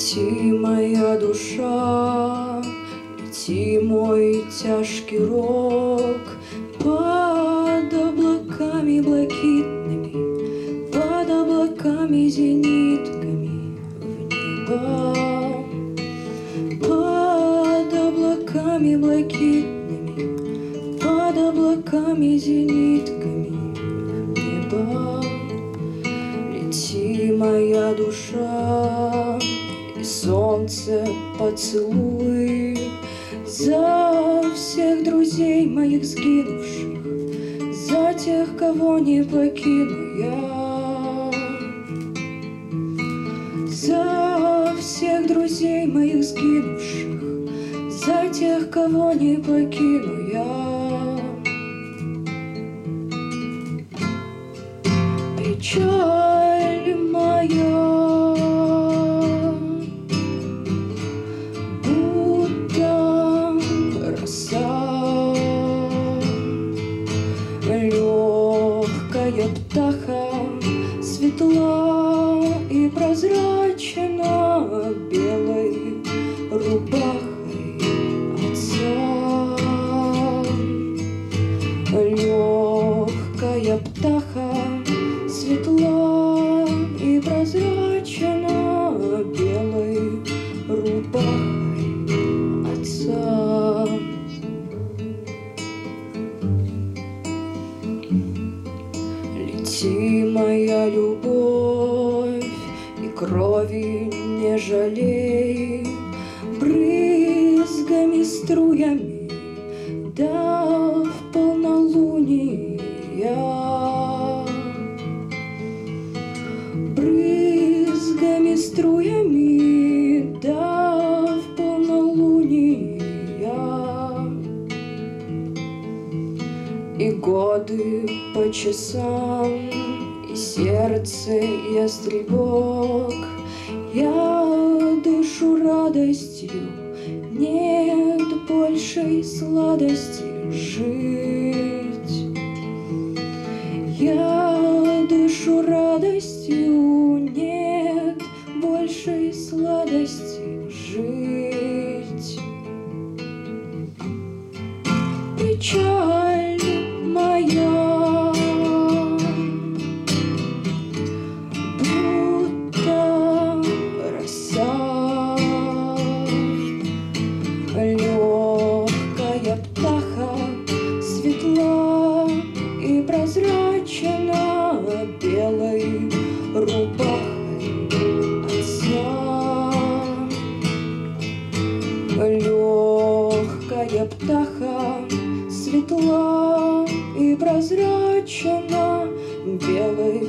Лети, моя душа, лети, мой тяжкий рок, под облаками блакитными, под облаками зенитками в небо, под облаками блакитными, под облаками зенитками в небо. Лети, моя душа, и солнце поцелуй за всех друзей моих сгинувших, за тех, кого не покину я, за всех друзей моих сгинувших, за тех, кого не покину я. Печаль моя легкая птаха, светла и прозрачна белой рубахой отца. Легкая птаха, светла и прозрачна белой рубахой отца. Лети, моя любовь, и крови не жалей, брызгами, струями, да в полнолуние, брызгами, струями, да в полнолуние. И годы по часам, и сердце ястребок, я дышу радостью, нет большей сладости жить. Я дышу радостью, нет большей сладости жить. Печаль моя, будто роса, легкая птаха, светла и прозрачна белой рубахой отца. Легкая птаха, светла и прозрачна белой